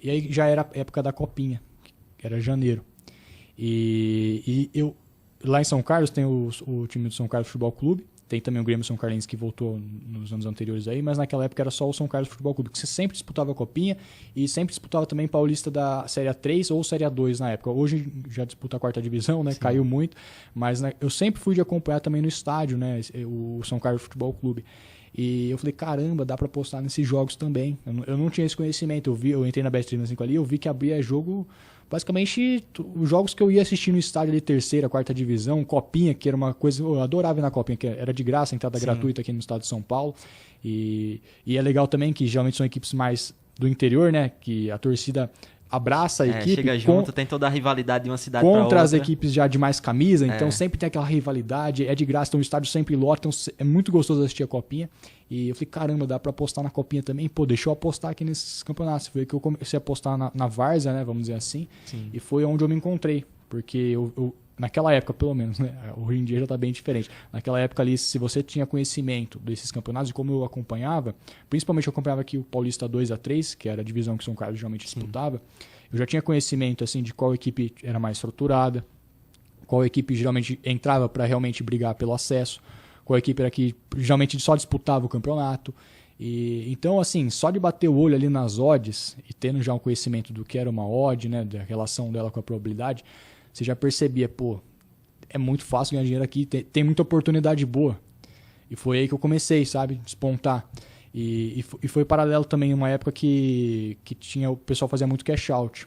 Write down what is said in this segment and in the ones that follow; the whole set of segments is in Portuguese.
E aí já era a época da Copinha, que era janeiro. E eu, lá em São Carlos tem o time do São Carlos Futebol Clube, tem também o Grêmio São Carlense que voltou nos anos anteriores aí, mas naquela época era só o São Carlos Futebol Clube, que você sempre disputava a Copinha e sempre disputava também Paulista da Série A3 ou Série A2 na época. Hoje já disputa a quarta divisão, né? Sim. Caiu muito, mas eu sempre fui de acompanhar também no estádio, né? O São Carlos Futebol Clube. E eu falei, caramba, dá pra apostar nesses jogos também. Eu não tinha esse conhecimento. Eu entrei na Bet365 ali, eu vi que abria jogo, basicamente, os jogos que eu ia assistir no estádio ali, terceira, quarta divisão, Copinha, que era uma coisa, eu adorava ir na Copinha, que era de graça, entrada Sim. gratuita aqui no estado de São Paulo. E é legal também que geralmente são equipes mais do interior, né? Que a torcida abraça a equipe. Chega junto, tem toda a rivalidade de uma cidade para outra. Contra as equipes já de mais camisa, então sempre tem aquela rivalidade, é de graça, então o estádio sempre lota, então é muito gostoso assistir a Copinha. E eu falei, caramba, dá pra apostar na Copinha também? Pô, deixa eu apostar aqui nesses campeonatos. Foi que eu comecei a apostar na Várzea, né, vamos dizer assim. Sim. E foi onde eu me encontrei, porque eu naquela época, pelo menos, né, hoje em dia já tá bem diferente. Naquela época ali, se você tinha conhecimento desses campeonatos e como eu acompanhava, principalmente eu acompanhava aqui o Paulista 2 a 3, que era a divisão que o São Carlos geralmente disputava, eu já tinha conhecimento assim de qual equipe era mais estruturada, qual equipe geralmente entrava para realmente brigar pelo acesso, qual equipe era que geralmente só disputava o campeonato. E então, assim, só de bater o olho ali nas odds e tendo já um conhecimento do que era uma odd, né, da relação dela com a probabilidade, você já percebia, pô, é muito fácil ganhar dinheiro aqui, tem muita oportunidade boa. E foi aí que eu comecei, sabe, despontar. E foi paralelo também uma época que o pessoal fazia muito cash out.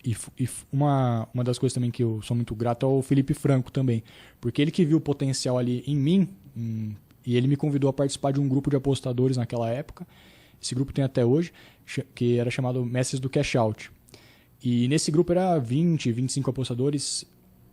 E uma das coisas também que eu sou muito grato é o Felipe Franco também. Porque ele que viu o potencial ali em mim, e ele me convidou a participar de um grupo de apostadores naquela época. Esse grupo tem até hoje, que era chamado Mestres do Cash Out. E nesse grupo era 20, 25 apostadores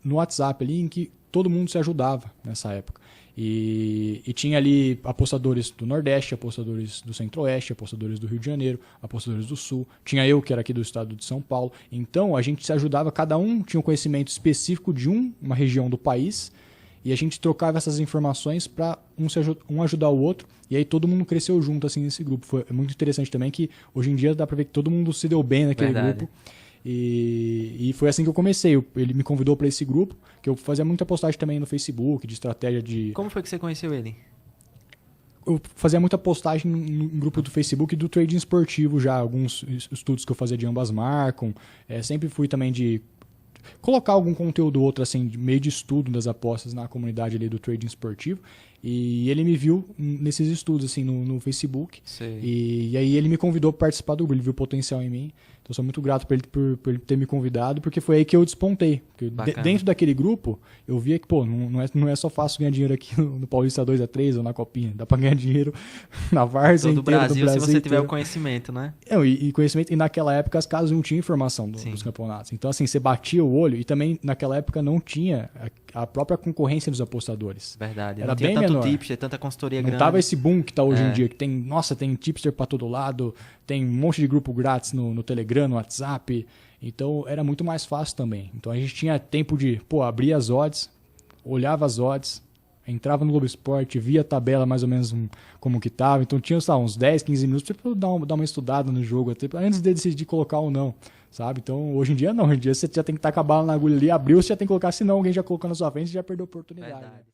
no WhatsApp ali, em que todo mundo se ajudava nessa época. E tinha ali apostadores do Nordeste, apostadores do Centro-Oeste, apostadores do Rio de Janeiro, apostadores do Sul. Tinha eu, que era aqui do estado de São Paulo. Então, a gente se ajudava, cada um tinha um conhecimento específico de uma região do país, e a gente trocava essas informações para um ajudar o outro, e aí todo mundo cresceu junto assim nesse grupo. Foi muito interessante também que hoje em dia dá para ver que todo mundo se deu bem naquele grupo. E foi assim que eu comecei. Ele me convidou para esse grupo, que eu fazia muita postagem também no Facebook, de estratégia de... Como foi que você conheceu ele? Eu fazia muita postagem no grupo do Facebook do trading esportivo já, alguns estudos que eu fazia de ambas marcam. Sempre fui também de colocar algum conteúdo outro, assim, meio de estudo das apostas na comunidade ali do trading esportivo. E ele me viu nesses estudos, assim, no Facebook. E aí ele me convidou para participar do grupo, ele viu potencial em mim. Então eu sou muito grato por ele ter me convidado, porque foi aí que eu despontei. Porque dentro daquele grupo, eu via que, pô, não é só fácil ganhar dinheiro aqui no Paulista 2 a 3 ou na Copinha. Dá para ganhar dinheiro na Várzea inteira, do Brasil, se você tiver o conhecimento, né? E conhecimento. E naquela época as casas não tinham informação dos campeonatos. Então, assim, você batia o olho e também naquela época não tinha a própria concorrência dos apostadores. Verdade. Era não bem tinha tanto menor. tipster, tanta consultoria grande. Não tava esse boom que tá hoje em dia, que tem tipster para todo lado, tem um monte de grupo grátis no Telegram, no WhatsApp. Então era muito mais fácil também. Então a gente tinha tempo de, abrir as odds, olhava as odds, entrava no Globo Esporte, via a tabela mais ou menos como que tava. Então tinha, uns 10, 15 minutos para dar uma estudada no jogo, até antes de decidir colocar ou não, sabe? Então hoje em dia não, hoje em dia você já tem que estar com a bala na agulha ali, abriu, você já tem que colocar, senão alguém já colocou na sua frente e já perdeu a oportunidade. Verdade.